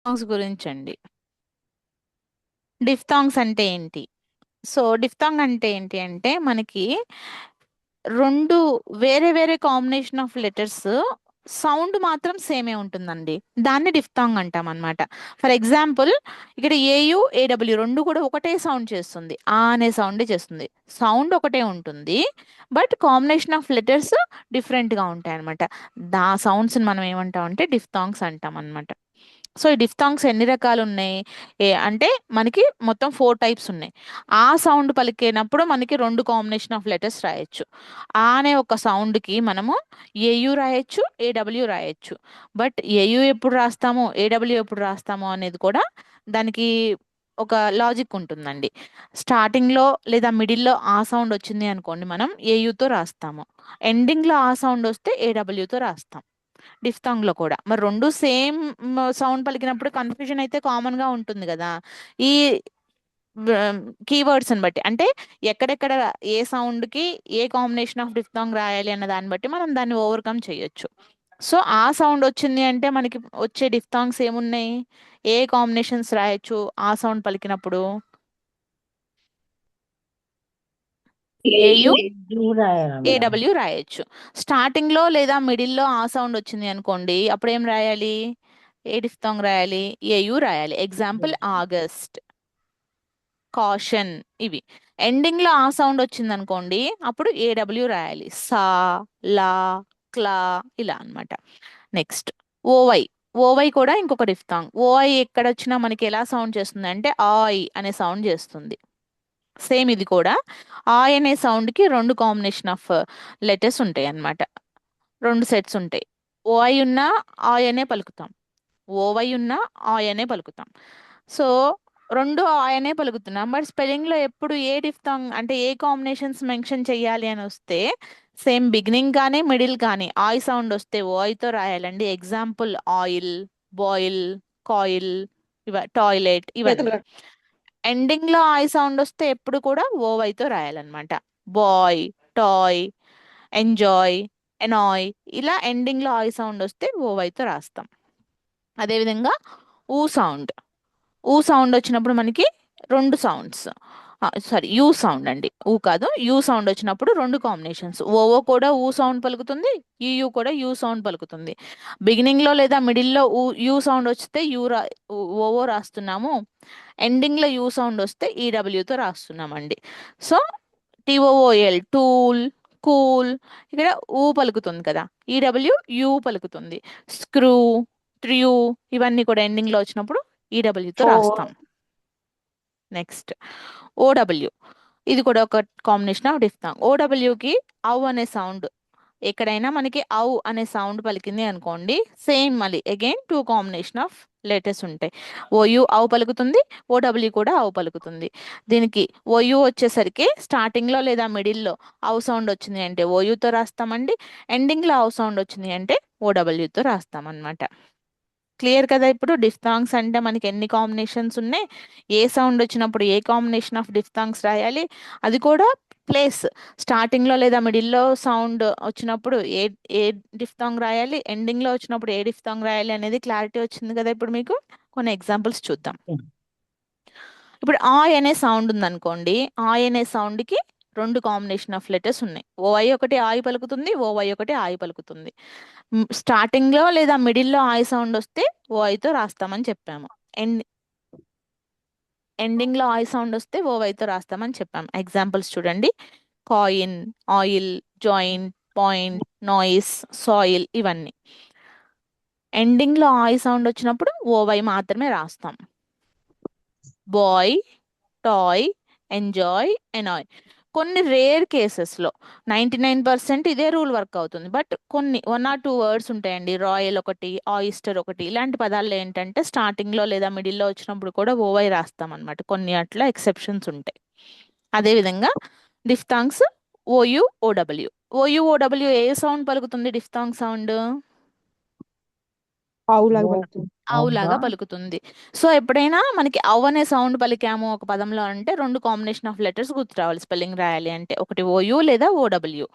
డిఫ్థాంగ్స్ గురించండి. డిఫ్థాంగ్స్ అంటే ఏంటి? So diphthong అంటే ఏంటి అంటే మనకి రెండు వేరే వేరే కాంబినేషన్ ఆఫ్ లెటర్స్ సౌండ్ మాత్రం సేమే ఉంటుందండి. దాన్ని డిఫ్థాంగ్ అంటాం అనమాట. ఫర్ ఎగ్జాంపుల్ ఇక్కడ ఏయు ఏడబ్ల్యూ రెండు కూడా ఒకటే సౌండ్ చేస్తుంది. ఆ అనే సౌండే చేస్తుంది. సౌండ్ ఒకటే ఉంటుంది, బట్ కాంబినేషన్ ఆఫ్ లెటర్స్ డిఫరెంట్గా ఉంటాయి అనమాట. సౌండ్స్ని మనం ఏమంటాం అంటే డిఫ్థాంగ్స్ అంటాం అనమాట. సో ఈ డిఫ్థాంగ్స్ ఎన్ని రకాలు ఉన్నాయి అంటే మనకి మొత్తం 4 టైప్స్ ఉన్నాయి. ఆ సౌండ్ పలికేనప్పుడు మనకి రెండు కాంబినేషన్ ఆఫ్ లెటర్స్ రాయొచ్చు. ఆ అనే ఒక సౌండ్కి మనము ఏయు రాయొచ్చు, ఏడబ్ల్యూ రాయొచ్చు. బట్ ఏయు ఎప్పుడు రాస్తాము, ఏడబ్ల్యూ ఎప్పుడు రాస్తాము అనేది కూడా దానికి ఒక లాజిక్ ఉంటుందండి. స్టార్టింగ్లో లేదా మిడిల్లో ఆ సౌండ్ వచ్చింది అనుకోండి, మనం ఏయుతో రాస్తాము. ఎండింగ్లో ఆ సౌండ్ వస్తే ఏడబ్ల్యూతో రాస్తాం. డిఫ్థాంగ్లో కూడా మరి రెండు సేమ్ సౌండ్ పలికినప్పుడు కన్ఫ్యూజన్ అయితే కామన్గా ఉంటుంది కదా. ఈ కీవర్డ్స్ని బట్టి అంటే ఎక్కడెక్కడ ఏ సౌండ్కి ఏ కాంబినేషన్ ఆఫ్ డిఫ్థాంగ్ రాయాలి అన్న దాన్ని బట్టి మనం దాన్ని ఓవర్కమ్ చేయొచ్చు. సో ఆ సౌండ్ వచ్చింది అంటే మనకి వచ్చే డిఫ్థాంగ్స్ ఏమున్నాయి, ఏ కాంబినేషన్స్ రాయొచ్చు ఆ సౌండ్ పలికినప్పుడు? ఏయు రాయాలి. ఏడబ్ల్యూ రాయొచ్చు. స్టార్టింగ్లో లేదా మిడిల్లో ఆ సౌండ్ వచ్చింది అనుకోండి, అప్పుడు ఏం రాయాలి? ఏ డిఫ్థాంగ్ రాయాలి? ఏయు రాయాలి. ఎగ్జాంపుల్ ఆగస్ట్, కాషన్, ఇవి. ఎండింగ్లో ఆ సౌండ్ వచ్చింది అనుకోండి, అప్పుడు ఏడబ్ల్యూ రాయాలి. సా, లా, క్లా, ఇలా అన్నమాట. Next OY. ఓవై కూడా ఇంకొక డిఫ్థాంగ్. ఓఐ ఎక్కడ వచ్చినా మనకి ఎలా సౌండ్ చేస్తుంది అంటే ఆయ్ అనే సౌండ్ చేస్తుంది. సేమ్ ఇది కూడా ఆయ్ అనే సౌండ్కి రెండు కాంబినేషన్ ఆఫ్ లెటర్స్ ఉంటాయి అన్నమాట. రెండు సెట్స్ ఉంటాయి. ఓఐ ఉన్నా ఆయ్ అనే పలుకుతాం, ఓవై ఉన్నా ఆయ్ అనే పలుకుతాం. సో రెండు ఆయ్ అనే పలుకుతున్నాం, బట్ స్పెల్లింగ్లో ఎప్పుడు ఏ డిఫ్థాంగ్ అంటే ఏ కాంబినేషన్స్ మెన్షన్ చేయాలి అని వస్తే సేమ్ బిగినింగ్ కానీ మిడిల్ కానీ ఆయ్ సౌండ్ వస్తే ఓఐతో రాయాలండి. Example oil, boil, coil, toilet, ఇవన్నీ. చేతులు ఎండింగ్ లో ఐ సౌండ్ వస్తే ఎప్పుడు కూడా ఓవైతో రాయాలన్నమాట. బాయ్, టాయ్, ఎంజాయ్, ఎనాయ్, ఇలా ఎండింగ్ లో ఐ సౌండ్ వస్తే ఓవైతో రాస్తాం. అదేవిధంగా ఊ సౌండ్. ఊ సౌండ్ వచ్చినప్పుడు మనకి రెండు సౌండ్స్, సారీ యూ సౌండ్ అండి, ఊ కాదు, యూ సౌండ్ వచ్చినప్పుడు రెండు కాంబినేషన్స్. ఓవో కూడా ఊ సౌండ్ పలుకుతుంది, యూ కూడా యూ సౌండ్ పలుకుతుంది. బిగినింగ్ లో లేదా మిడిల్ లో యూ సౌండ్ వస్తే ఓవో రాస్తున్నాము. ఎండింగ్ లో యూ సౌండ్ వస్తే ఈడబ్ల్యూతో రాస్తున్నామండి. సో టిఓఓఎల్, టూల్, కూల్, ఇక్కడ ఊ పలుకుతుంది కదా, ఈడబ్ల్యూ యూ పలుకుతుంది. స్క్రూ, ట్రియూ, ఇవన్నీ కూడా ఎండింగ్ లో వచ్చినప్పుడు ఈడబ్ల్యూతో రాస్తాం. Next OW. ఇది కూడా ఒక కాంబినేషన్ ఆఫ్ డిఫ్థాంగ్. ఓడబ్ల్యూకి ఔ అనే సౌండ్ ఎక్కడైనా మనకి ఔ అనే సౌండ్ పలికింది అనుకోండి, సేమ్ మళ్ళీ again two combination of letters ఉంటాయి. ఓయు ఔ పలుకుతుంది, ఓడబ్ల్యూ కూడా ఔ పలుకుతుంది. దీనికి ఓయు వచ్చేసరికి స్టార్టింగ్లో లేదా మిడిల్లో ఔ సౌండ్ వచ్చింది అంటే ఓయుతో రాస్తామండి. ఎండింగ్లో ఔ సౌండ్ వచ్చింది అంటే ఓడబ్ల్యూతో రాస్తామన్నమాట. క్లియర్ కదా? ఇప్పుడు డిఫ్థాంగ్స్ అంటే మనకి ఎన్ని కాంబినేషన్స్ ఉన్నాయి, ఏ సౌండ్ వచ్చినప్పుడు ఏ కాంబినేషన్ ఆఫ్ డిఫ్థాంగ్స్ రాయాలి, అది కూడా ప్లేస్ స్టార్టింగ్లో లేదా మిడిల్లో సౌండ్ వచ్చినప్పుడు ఏ ఏ డిఫ్థాంగ్ రాయాలి, ఎండింగ్లో వచ్చినప్పుడు ఏ డిఫ్థాంగ్ రాయాలి అనేది క్లారిటీ వచ్చింది కదా. ఇప్పుడు మీకు కొన్ని ఎగ్జాంపుల్స్ చూద్దాం. ఇప్పుడు ఆయ్ అనే సౌండ్ ఉందనుకోండి, ఆయ్ అనే సౌండ్కి రెండు కాంబినేషన్ ఆఫ్ లెటర్స్ ఉన్నాయి. ఓఐ ఒకటి ఆయ్ పలుకుతుంది, ఓవై ఒకటి ఆయ్ పలుకుతుంది. స్టార్టింగ్లో లేదా మిడిల్లో ఆయ్ సౌండ్ వస్తే ఓఐతో రాస్తామని చెప్పాము. ఎండ్ ఎండింగ్లో ఆయ్ సౌండ్ వస్తే ఓవైతో రాస్తామని చెప్పాము. ఎగ్జాంపుల్స్ చూడండి: coin, oil, joint, point, noise, soil, ఇవన్నీ. ఎండింగ్లో ఆయ్ సౌండ్ వచ్చినప్పుడు ఓవై మాత్రమే రాస్తాం. Boy, toy, enjoy, annoy. కొన్ని రేర్ కేసెస్లో 99% ఇదే రూల్ వర్క్ అవుతుంది, బట్ కొన్ని 1 or 2 వర్డ్స్ ఉంటాయండి. రాయల్ ఒకటి, ఆయిస్టర్ ఒకటి, ఇలాంటి పదాల్లో ఏంటంటే స్టార్టింగ్లో లేదా మిడిల్లో వచ్చినప్పుడు కూడా ఓవై రాస్తాం అనమాట. కొన్ని అట్లా ఎక్సెప్షన్స్ ఉంటాయి. అదేవిధంగా డిఫ్థాంగ్స్ ఓయు ఓడబ్ల్యూ. ఓయు ఓడబ్ల్యూ ఏ సౌండ్ పలుకుతుంది డిఫ్థాంగ్ సౌండ్? ఆవులాగా పలుకుతుంది. అవులాగా పలుకుతుంది. సో ఎప్పుడైనా మనకి అవ్ అనే సౌండ్ పలికాము ఒక పదంలో అంటే రెండు కాంబినేషన్ ఆఫ్ లెటర్స్ గుర్తు రావాలి స్పెల్లింగ్ రాయాలి అంటే. ఒకటి ఓయూ లేదా ఓడబ్ల్యూ.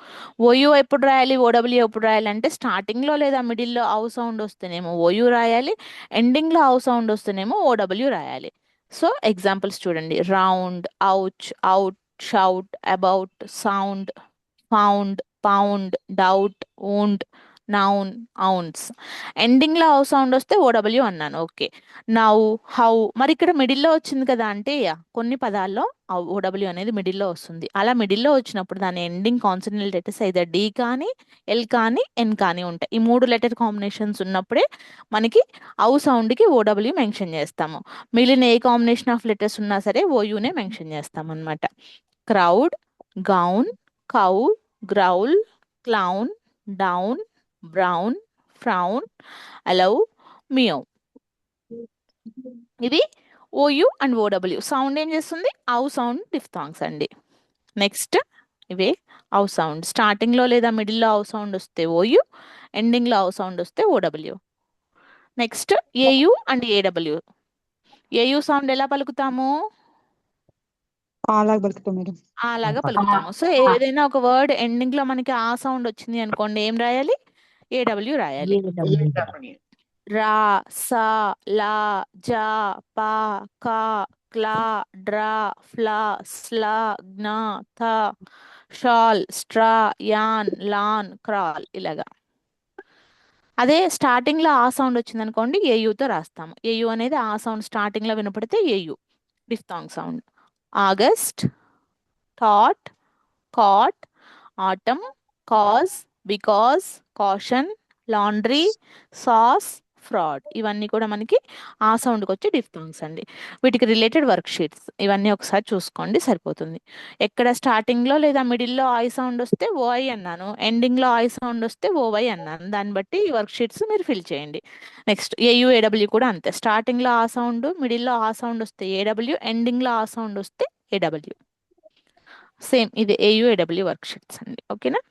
ఓయూ ఎప్పుడు రాయాలి, ఓడబ్ల్యూ ఎప్పుడు రాయాలి అంటే స్టార్టింగ్లో లేదా మిడిల్లో అవ్ సౌండ్ వస్తేనేమో ఓయూ రాయాలి, ఎండింగ్లో అవ్ సౌండ్ వస్తేనేమో ఓడబ్ల్యూ రాయాలి. సో ఎగ్జాంపుల్స్ చూడండి: round, ouch, out, shout, about, sound, found, pound, doubt, wound, noun, ounce. Ending లో హౌ సౌండ్ వస్తే ఓడబ్ల్యూ అన్నాను, ఓకే. నౌ, హౌ, మరి ఇక్కడ మిడిల్లో వచ్చింది కదా అంటే కొన్ని పదాల్లో ఓడబ్ల్యూ అనేది మిడిల్లో వస్తుంది. అలా మిడిల్లో వచ్చినప్పుడు దాని ఎండింగ్ కాన్సోనెంట్ లెటర్స్ అయితే డి కానీ, ఎల్ కానీ, ఎన్ కానీ ఉంటాయి. ఈ మూడు లెటర్ కాంబినేషన్స్ ఉన్నప్పుడే మనకి ఔ సౌండ్కి ఓడబ్ల్యూ మెన్షన్ చేస్తాము. మిగిలిన ఏ కాంబినేషన్ ఆఫ్ లెటర్స్ ఉన్నా సరే ఓయూనే మెన్షన్ చేస్తాం అనమాట. Crowd, gown, cow, growl, clown, down, brown, frown, allow, meow. ఇది ఓయు అండ్ ఓడబ్ల్యూ సౌండ్ ఏం చేస్తుంది? ఔ సౌండ్ డిఫ్థాంగ్స్ అండి. నెక్స్ట్ ఇవే ఔ సౌండ్. స్టార్టింగ్లో లేదా మిడిల్లో ఔ సౌండ్ వస్తే ఓయు, ఎండింగ్లో ఔ సౌండ్ వస్తే O W. Next A U and A W. A U sound ఎలా పలుకుతాము? అలాగ పలుకుతాం మేడం. అలాగా పలుకుతాము. సో ఏదైనా ఒక వర్డ్ ఎండింగ్ లో మనకి ఆ సౌండ్ వచ్చింది అనుకోండి, ఏం రాయాలి? ఏడబ్ల్యూ రాయాలి. రా, సా, లా, జా, పా, కా, క్లా, draw, flaw, slaw, gnaw, thaw, shawl, straw, yawn, lawn, crawl ఇలాగా. అదే స్టార్టింగ్ లో ఆ సౌండ్ వచ్చింది అనుకోండి, ఏయుతో రాస్తాము. ఏయు అనేది ఆ సౌండ్ స్టార్టింగ్ లో వినపడితే A U diphthong sound. August, thought, caught, autumn, cause, because, caution, laundry, sauce, fraud. ఇవన్నీ కూడా మనకి ఆ సౌండ్కి వచ్చి డిఫ్థాంగ్స్ అండి. వీటికి రిలేటెడ్ వర్క్ షీట్స్ ఇవన్నీ ఒకసారి చూసుకోండి, సరిపోతుంది. ఎక్కడ స్టార్టింగ్లో లేదా మిడిల్లో ఐ సౌండ్ వస్తే ఓఐ అన్నాను, ఎండింగ్లో ఐ సౌండ్ వస్తే ఓవై అన్నాను. దాన్ని బట్టి ఈ వర్క్ షీట్స్ మీరు ఫిల్ చేయండి. నెక్స్ట్ ఏయు ఏడబ్ల్యూ కూడా అంతే. స్టార్టింగ్లో ఆ సౌండ్, మిడిల్లో ఆ సౌండ్ వస్తే ఏడబ్ల్యూ, ఎండింగ్లో ఆ సౌండ్ వస్తే ఏడబ్ల్యూ. సేమ్ ఇది ఏయు ఏడబ్ల్యూ వర్క్ షీట్స్ అండి. ఓకేనా?